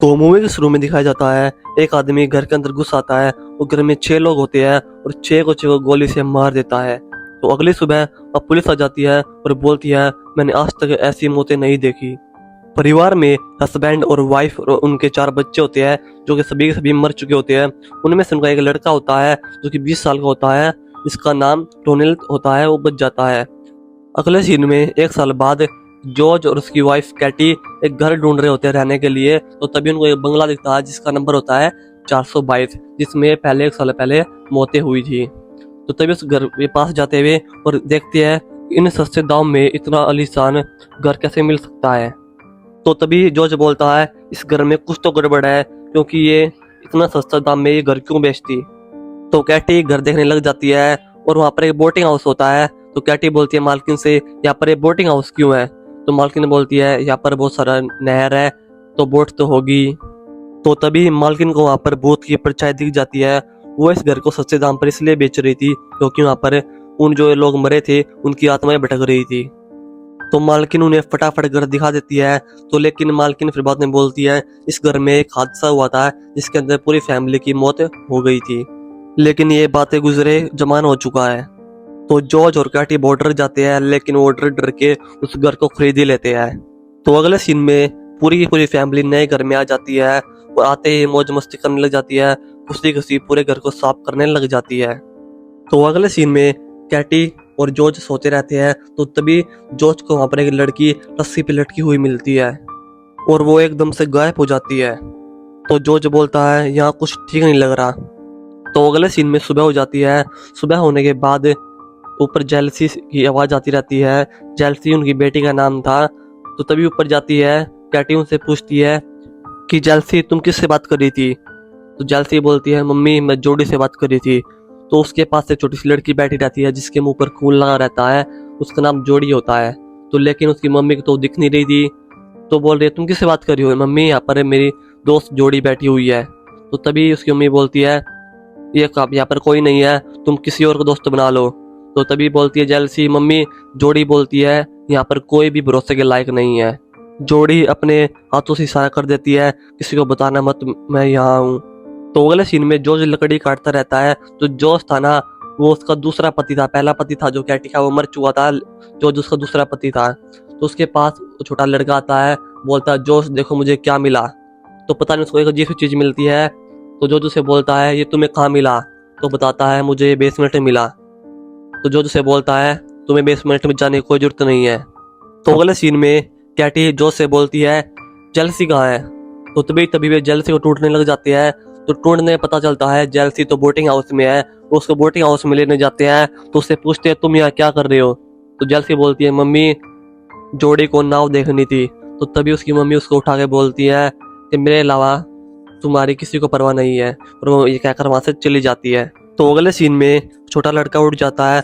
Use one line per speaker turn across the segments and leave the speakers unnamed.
तो मूवी के शुरू में दिखाया जाता है एक आदमी घर के अंदर घुस आता है और घर में 6 लोग होते हैं और 6 को गोली से मार देता है। तो अगली सुबह अब पुलिस आ जाती है और बोलती है मैंने आज तक ऐसी मौतें नहीं देखी। परिवार में हस्बैंड और वाइफ और उनके 4 बच्चे होते हैं जो कि सभी के सभी मर चुके होते हैं। उनमें से उनका एक लड़का होता है जो कि 20 साल का होता है, जिसका नाम टोनिल होता है, वो बच जाता है। अगले सीन में 1 साल बाद जॉर्ज और उसकी वाइफ कैटी एक घर ढूंढ रहे होते हैं रहने के लिए। तो तभी उनको एक बंगला दिखता है जिसका नंबर होता है 422, जिसमें पहले 1 साल पहले मौतें हुई थी। तो तभी उस घर के पास जाते हुए और देखते हैं इन सस्ते दाम में इतना आलीशान घर कैसे मिल सकता है। तो तभी जॉर्ज बोलता है इस घर में कुछ तो गड़बड़ है, क्योंकि ये इतना सस्ता दाम में ये घर क्यों बेचती। तो कैटी घर देखने लग जाती है और वहाँ पर एक बोटिंग हाउस होता है। तो कैटी बोलती है मालकिन से यहाँ पर एक बोटिंग हाउस क्यों है। तो मालकिन बोलती है यहाँ पर बहुत सारा नहर है तो बोट तो होगी। तो तभी मालकिन को वहाँ पर भूत की परछाई दिख जाती है। वो इस घर को सस्ते दाम पर इसलिए बेच रही थी क्योंकि वहाँ पर उन जो लोग मरे थे उनकी आत्माएं भटक रही थी। तो मालकिन उन्हें फटाफट घर दिखा देती है। तो लेकिन मालकिन फिर बाद में बोलती है इस घर में एक हादसा हुआ था जिसके अंदर पूरी फैमिली की मौत हो गई थी, लेकिन ये बातें गुजरे जमाना हो चुका है। तो जॉर्ज और कैटी बॉर्डर जाते हैं, लेकिन वो डर डर के उस घर को खरीद ही लेते हैं। तो अगले सीन में पूरी की पूरी फैमिली नए घर में आ जाती है और आते ही मौज मस्ती करने लग जाती है, खुशी खुशी पूरे घर को साफ करने लग जाती है। तो अगले सीन में कैटी और जॉर्ज सोते रहते हैं। तो तभी जॉर्ज को वहां पर एक लड़की रस्सी पे लटकी हुई मिलती है और वो एकदम से गायब हो जाती है। तो जॉर्ज बोलता है यहाँ कुछ ठीक नहीं लग रहा। तो अगले सीन में सुबह हो जाती है। सुबह होने के बाद ऊपर जेलसी की आवाज आती रहती है। जेलसी उनकी बेटी का नाम था। तो तभी ऊपर जाती है, कैटी उनसे पूछती है कि जेलसी तुम किससे बात कर रही थी। तो जेलसी बोलती है मम्मी मैं जोड़ी से बात कर रही थी। तो उसके पास एक छोटी सी लड़की बैठी रहती है जिसके मुंह पर खून लगा रहता है, उसका नाम जोड़ी होता है। तो लेकिन उसकी मम्मी को तो दिख नहीं रही थी। तो बोल रही है तुम किससे बात कर रही हो। मम्मी यहाँ पर मेरी दोस्त जोड़ी बैठी हुई है। तो तभी उसकी मम्मी बोलती है ये यहाँ पर कोई नहीं है, तुम किसी और को दोस्त बना लो। तो तभी बोलती है जेलसी मम्मी जोड़ी बोलती है यहाँ पर कोई भी भरोसे के लायक नहीं है। जोड़ी अपने हाथों से इशारा कर देती है किसी को बताना मत मैं यहाँ हूँ। तो अगले सीन में जॉर्ज लकड़ी काटता रहता है। तो जॉर्ज था ना, वो उसका दूसरा पति था। पहला पति था जो कैटी का वो मर चुका था, जॉर्ज उसका दूसरा पति था। तो उसके पास छोटा लड़का आता है, बोलता है जॉर्ज देखो मुझे क्या मिला। तो पता नहीं उसको एक अजीब सी चीज मिलती है। तो जॉर्ज उसे बोलता है ये तुम्हें कहाँ मिला। तो बताता है मुझे बेसमेंट में मिला। तो जॉर्ज उसे बोलता है तुम्हें बेसमेंट में जाने की कोई जरूरत नहीं है। तो अगले सीन में कैटी जॉर्ज से बोलती है जेलसी कहाँ है। तो तभी तभी वे जेलसी को टूटने लग जाते हैं। तो ढूंढने पता चलता है जेलसी तो बोटिंग हाउस में है। वो उसको बोटिंग हाउस में लेने जाते हैं। तो उससे पूछते हैं तुम यहाँ क्या कर रहे हो। तो जेलसी बोलती है मम्मी जोड़ी को नाव देखनी थी। तो तभी उसकी मम्मी उसको उठा के बोलती है कि मेरे अलावा तुम्हारी किसी को परवाह नहीं है, और वो ये कहकर वहां से चली जाती है। तो अगले सीन में छोटा लड़का उठ जाता है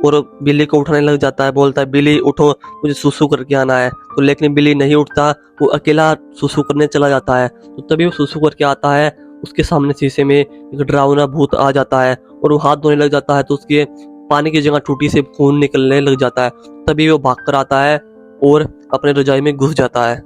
और बिल्ली को उठाने लग जाता है, बोलता है बिल्ली उठो मुझे सुसु करके आना है। तो लेकिन बिल्ली नहीं उठता, वो अकेला सुसु करने चला जाता है। तो तभी वो सुसु करके आता है, उसके सामने शीशे में एक डरावना भूत आ जाता है और वो हाथ धोने लग जाता है। तो उसके पानी की जगह टूटी से खून निकलने लग जाता है। तभी वो भाग कर आता है और अपने रजाई में घुस जाता है।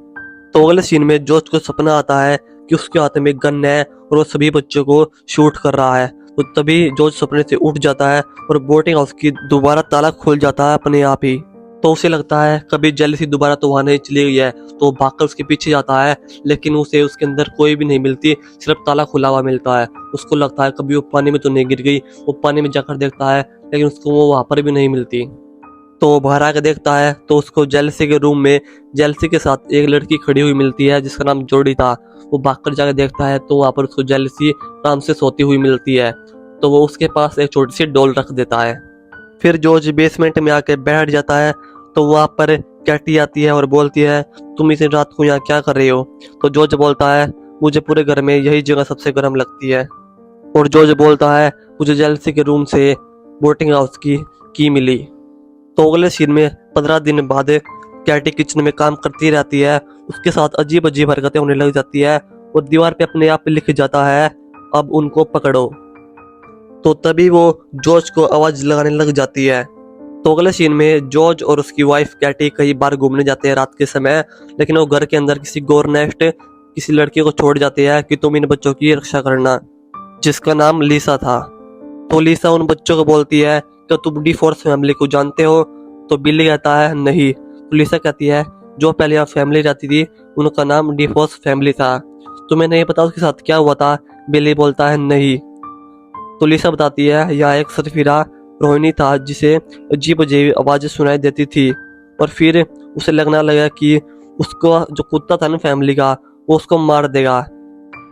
तो अगले सीन में जॉर्ज को सपना आता है कि उसके हाथ में गन है और वो सभी बच्चों को शूट कर रहा है। तो तभी जॉर्ज सपने से उठ जाता है और बोटिंग हाउस की दोबारा ताला खुल जाता है अपने आप ही। तो उसे लगता है कभी जेलसी दोबारा तो वहां नहीं चली गई है। तो भागकर उसके पीछे जाता है, लेकिन उसे उसके अंदर कोई भी नहीं मिलती, सिर्फ ताला खुला हुआ मिलता है। उसको लगता है कभी वो पानी में तो नहीं गिर गई। वो पानी में जाकर देखता है लेकिन उसको वो वहां पर भी नहीं मिलती। तो बाहर आकर देखता है तो उसको जेलसी के रूम में जेलसी के साथ एक लड़की खड़ी हुई मिलती है जिसका नाम जोड़ी था। वो भागकर जाकर देखता है तो वहां पर उसको जेलसी आराम से सोती हुई मिलती है। तो वो उसके पास एक छोटी सी डॉल रख देता है। फिर जॉर्ज बेसमेंट में आके बैठ जाता है। तो वहां पर कैटी आती है और बोलती है तुम इस रात को यहाँ क्या कर रहे हो। तो जॉर्ज बोलता है मुझे पूरे घर में यही जगह सबसे गर्म लगती है। और जॉर्ज बोलता है मुझे जेलसी के रूम से बोटिंग हाउस की मिली। तो अगले सीन में 15 दिन बाद कैटी किचन में काम करती रहती है। उसके साथ अजीब अजीब हरकतें होने लग जाती है और दीवार पे अपने आप लिख जाता है अब उनको पकड़ो। तो तभी वो जॉर्ज को आवाज लगाने लग जाती है। तो अगले सीन में जॉर्ज और उसकी वाइफ कैटी कई बार घूमने जाते हैं रात के समय, लेकिन वो घर के अंदर किसी गोर नेस्ट किसी लड़के को छोड़ जाते हैं कि तुम इन बच्चों की रक्षा करना, जिसका नाम लीसा था। तो लीसा उन बच्चों को बोलती है कि तुम डी फोर्स फैमिली को जानते हो? तो बिल्ली कहता है नहीं। तो लीसा कहती है जो पहले यहाँ फैमिली रहती थी उनका नाम डी फोर्स फैमिली था, तुम्हें नहीं पता उसके साथ क्या हुआ था? बिल्ली बोलता है नहीं। तो लीसा बताती है यहाँ एक सरफिरा रोहिणी था जिसे अजीब अजीब आवाजें सुनाई देती थी, और फिर उसे लगने लगा कि उसको जो कुत्ता था ना फैमिली का वो उसको मार देगा।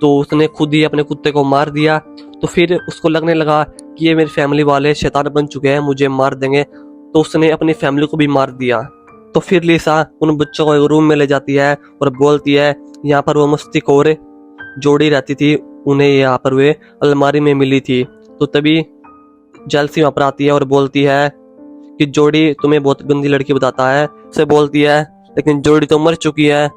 तो उसने खुद ही अपने कुत्ते को मार दिया। तो फिर उसको लगने लगा कि ये मेरी फैमिली वाले शैतान बन चुके हैं, मुझे मार देंगे। तो उसने अपनी फैमिली को भी मार दिया। तो फिर लीसा उन बच्चों को एक रूम में ले जाती है और बोलती है यहाँ पर वो मस्तीखोर जोड़ी रहती थी, उन्हें यहाँ पर वे अलमारी में मिली थी। तो तभी जेलसी वहां पर आती है और बोलती है कि जोड़ी तुम्हें बहुत गंदी लड़की बताता है। उसे बोलती है लेकिन जोड़ी तो मर चुकी है।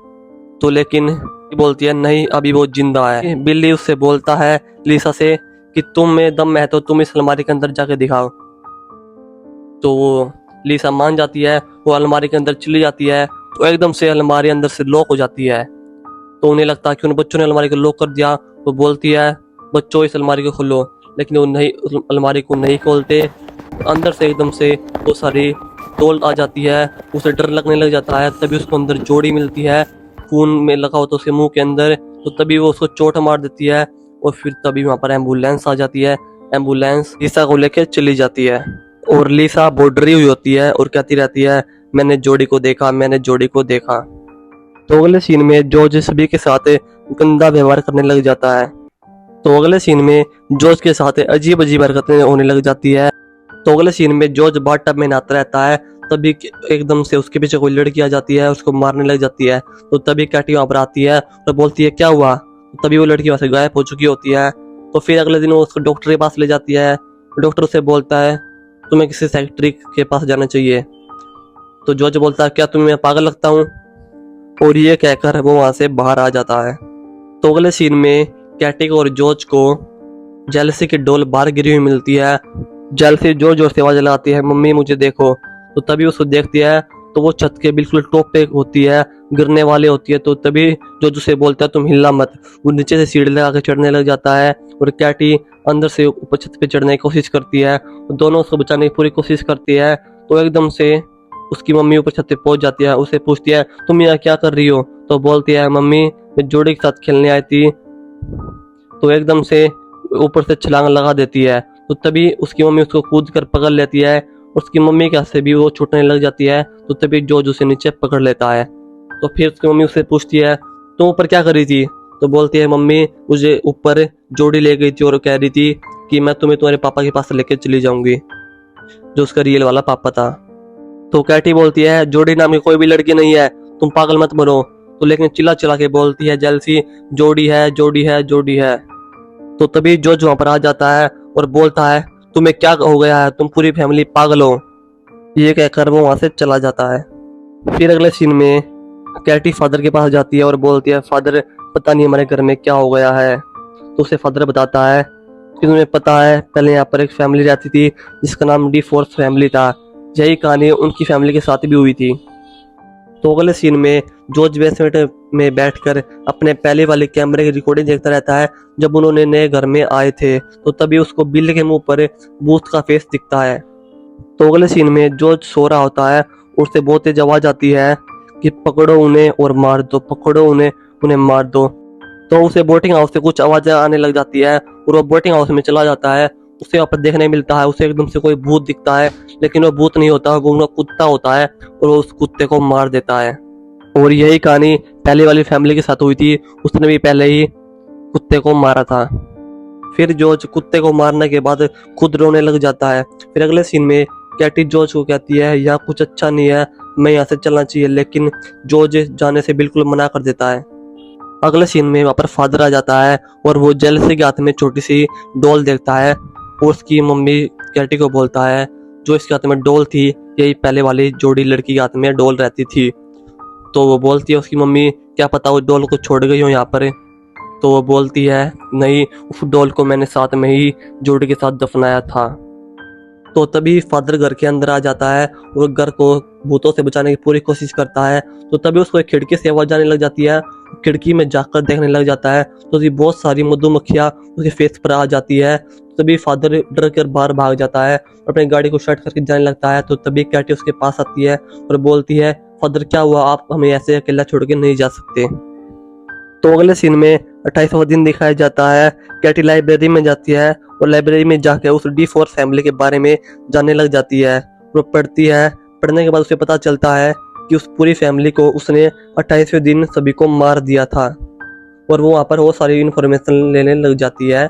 तो लेकिन बोलती है नहीं, अभी वो जिंदा है। बिल्ली उससे बोलता है लीसा से कि तुम में दम है तो तुम इस अलमारी के अंदर जाके दिखाओ। तो वो लीसा मान जाती है, वो अलमारी के अंदर चली जाती है। तो एकदम से अलमारी अंदर से लॉक हो जाती है। तो उन्हें लगता है कि उन बच्चों ने अलमारी को लॉक कर दिया। वो बोलती है बच्चों इस अलमारी को खोलो, लेकिन वो नहीं, उस अलमारी को नहीं खोलते। अंदर से एकदम से वो सारी डोल आ जाती है। उसे डर लगने लग जाता है। तभी उसको अंदर जोड़ी मिलती है, खून में लगा होता है उसके मुंह के अंदर। तो तभी वो उसको चोट मार देती है, और फिर तभी वहां पर एम्बुलेंस आ जाती है। एम्बुलेंस लीसा को लेकर चली जाती है, और लीसा बहुत डरी हुई होती है और कहती रहती है मैंने जोड़ी को देखा, मैंने जोड़ी को देखा। तो अगले सीन में जॉर्ज सभी के साथ गंदा व्यवहार करने लग जाता है। तो अगले सीन में जॉर्ज के साथ अजीब अजीब हरकतें होने लग जाती है। तो अगले सीन में जॉर्ज बाथटब में नहाता रहता है। तभी एकदम से उसके पीछे कोई लड़की आ जाती है, उसको मारने लग जाती है। तो तभी कैटी वहां पर आती है और बोलती है क्या हुआ? तभी वो लड़की वहां से गायब हो चुकी होती है। तो फिर अगले दिन वो उसको डॉक्टर के पास ले जाती है। डॉक्टर उसे बोलता है तुम्हें किसी साइकियाट्रिस्ट के पास जाना चाहिए। तो जॉर्ज बोलता है क्या तुम्हें पागल लगता हूँ? और ये कहकर वो वहां से बाहर आ जाता है। तो अगले सीन में कैटी और जॉर्ज को जेलसी की डोल बाहर गिरी हुई मिलती है। जेलसी जोर जोर से आवाज लगाती है मम्मी मुझे देखो। तो तभी उसको देखती है तो वो छत के बिल्कुल टॉप पे होती है, गिरने वाली होती है। तो तभी जॉर्ज उसे बोलता है तुम हिलना मत। वो नीचे से सीढ़ी लगा के चढ़ने लग जाता है, और कैटी अंदर से ऊपर छत पे चढ़ने की कोशिश करती है। दोनों उसको बचाने की पूरी कोशिश करती है। तो एकदम से उसकी मम्मी ऊपर छत पे पहुंच जाती है। उसे पूछती है तुम यहाँ क्या कर रही हो? तो बोलती है मम्मी मैं जोड़ी के साथ खेलने आई थी। तो एकदम से ऊपर से छलांग लगा देती है। तो तभी उसकी मम्मी उसको कूद कर पकड़ लेती है। उसकी मम्मी के हाथ से भी वो छूटने लग जाती है। तो तभी जॉर्ज उसे नीचे पकड़ लेता है। तो फिर उसकी मम्मी उससे पूछती है तुम ऊपर क्या कर रही थी? तो बोलती है मम्मी मुझे ऊपर जोड़ी ले गई थी और कह रही थी कि मैं तुम्हें तुम्हारे पापा के पास लेके चली जाऊंगी, जो उसका रियल वाला पापा था। तो कैटी बोलती है जोड़ी नाम की कोई भी लड़की नहीं है, तुम पागल मत बनो। तो लेकिन चिल्ला चिल्ला के बोलती है जेलसी जोड़ी है जोड़ी है जोड़ी है। तो तभी जॉर्ज वहां पर आ जाता है और बोलता है तुम्हें क्या हो गया है, तुम पूरी फैमिली पागल हो। ये कहकर वो वहां से चला जाता है। फिर अगले सीन में कैटी फादर के पास जाती है और बोलती है फादर पता नहीं हमारे घर में क्या हो गया है। तो उसे फादर बताता है कि तुम्हें पता है पहले यहाँ पर एक फैमिली रहती थी जिसका नाम डी फोर्स फैमिली था, यही कहानी उनकी फैमिली के साथ भी हुई थी। तो अगले सीन में जॉर्ज बेसमेंट में बैठकर अपने पहले वाले कैमरे की रिकॉर्डिंग देखता रहता है जब उन्होंने नए घर में आए थे। तो तभी उसको बिल के मुंह पर बूथ का फेस दिखता है। तो अगले सीन में जॉर्ज सो रहा होता है, उससे बहुत तेज आवाज आती है कि पकड़ो उन्हें और मार दो, पकड़ो उन्हें उन्हें मार दो। तो उसे बोटिंग हाउस से कुछ आवाजें आने लग जाती है और वो बोटिंग हाउस में चला जाता है। उसे वहां पर देखने मिलता है, उसे एकदम से कोई भूत दिखता है, लेकिन वो भूत नहीं होता, वो उनका कुत्ता होता है और वो उस कुत्ते को मार देता है। और यही कहानी पहले वाली फैमिली के साथ हुई थी, उसने भी पहले ही कुत्ते को मारा था। फिर जॉर्ज कुत्ते को मारने के बाद खुद रोने लग जाता है। फिर अगले सीन में कैटी जॉर्ज को कहती है यहाँ कुछ अच्छा नहीं है, मैं यहाँ से चलना चाहिए, लेकिन जॉर्ज जाने से बिल्कुल मना कर देता है। अगले सीन में वहां पर फादर आ जाता है और वो जेलसी के हाथ में छोटी सी डॉल देखता है और उसकी मम्मी कैटी को बोलता है जो इसके हाथ में डॉल थी यही पहले वाली जोड़ी लड़की के हाथ में डॉल रहती थी। तो वो बोलती है उसकी मम्मी क्या पता वो डॉल को छोड़ गई हो यहाँ पर। तो वो बोलती है नहीं, उस डॉल को मैंने साथ में ही जोड़ी के साथ दफनाया था। तो तभी फादर घर के अंदर आ जाता है और घर को भूतों से बचाने की पूरी कोशिश करता है। तो तभी उसको एक खिड़की से आवाज आने लग जाती है, खिड़की में जाकर देखने लग जाता है तो उसकी बहुत सारी मधुमक्खियाँ उसके फेस पर आ जाती है। तभी फादर डर कर बाहर भाग जाता है और अपनी गाड़ी को स्टार्ट करके जाने लगता है। तो तभी कैटी उसके पास आती है और बोलती है, फादर क्या हुआ, आप हमें ऐसे अकेला छोड़ के नहीं जा सकते। तो अगले सीन में 28वां दिन दिखाया जाता है। कैटी लाइब्रेरी में जाती है और लाइब्रेरी में जाकर उस D4 फैमिली के बारे में जानने लग जाती है। वो पढ़ती है। पढ़ने के बाद उसे पता चलता है कि उस पूरी फैमिली को उसने 28वें दिन सभी को मार दिया था और वो वहाँ पर वो सारी इन्फॉर्मेशन लेने लग जाती है।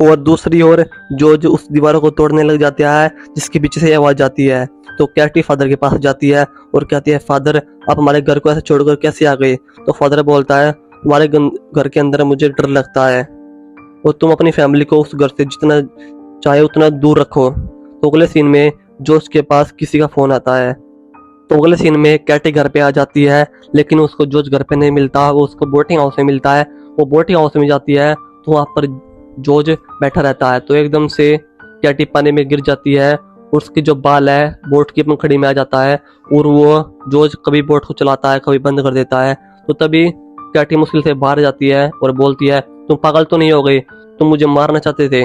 और दूसरी ओर जॉर्ज उस दीवारों को तोड़ने लग जाता है जिसके पीछे से आवाज आती है। तो कैटी फादर के पास जाती है और कहती है, फादर आप हमारे घर को ऐसे छोड़कर कैसे आ गए। तो फादर बोलता है, तुम्हारे घर के अंदर मुझे डर लगता है और तुम अपनी फैमिली को उस घर से जितना चाहे उतना दूर रखो। तो अगले सीन में जॉर्ज के पास किसी का फोन आता है। तो अगले सीन में कैटी घर पे आ जाती है लेकिन उसको जॉर्ज घर पे नहीं मिलता, वो उसको बोटिंग हाउस में मिलता है। वो बोटिंग हाउस में जाती है तो वहाँ पर जॉर्ज बैठा रहता है। तो एकदम से कैटी पानी में गिर जाती है, उसके जो बाल है बोट की पंखड़ी में आ जाता है और वो जॉर्ज कभी बोट को चलाता है कभी बंद कर देता है। तो तभी कैटी मुश्किल से बाहर जाती है और बोलती है, तुम पागल तो नहीं हो गई, तुम मुझे मारना चाहते थे।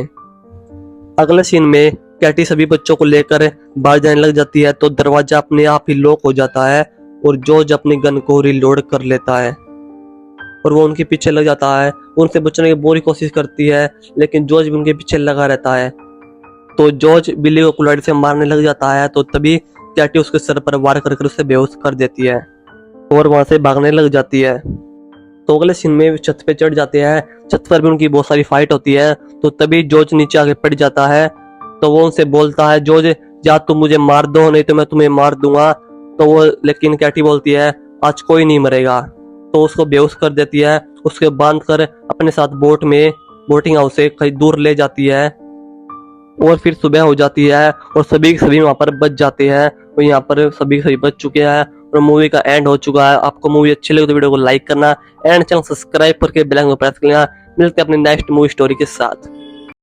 अगले सीन में कैटी सभी बच्चों को लेकर बाहर जाने लग जाती है तो दरवाजा अपने आप ही लॉक हो जाता है और जॉर्ज अपनी गन को रिलोड कर लेता है और वो उनके पीछे लग जाता है। उनसे बचने की पूरी कोशिश करती है लेकिन जॉर्ज भी उनके पीछे लगा रहता है। तो जॉर्ज बिल्ली को कुल्हाड़ी से मारने लग जाता है तो तभी कैटी उसके सर पर वार कर उसे बेहोश कर देती है और वहां से भागने लग जाती है। तो अगले सीन में छत पे चढ़ जाते हैं। छत पर भी उनकी बहुत सारी फाइट होती है। तो तभी जॉर्ज नीचे आके पड़ जाता है तो वो उनसे बोलता है, जॉर्ज या तुम मुझे मार दो नहीं तो मैं तुम्हें मार दूंगा। तो वो लेकिन कैटी बोलती है, आज कोई नहीं मरेगा। तो उसको बेहोश कर देती है, उसके बांध कर अपने साथ बोट में बोटिंग हाउस से कहीं दूर ले जाती है। और फिर सुबह हो जाती है और सभी वहां पर बच जाते हैं और यहाँ पर सभी बच चुके हैं और मूवी का एंड हो चुका है। आपको मूवी अच्छी लगे तो वीडियो को लाइक करना एंड चैनल सब्सक्राइब करके बेल आइकन को प्रेस करना। मिलते हैं अपनी नेक्स्ट मूवी स्टोरी के साथ।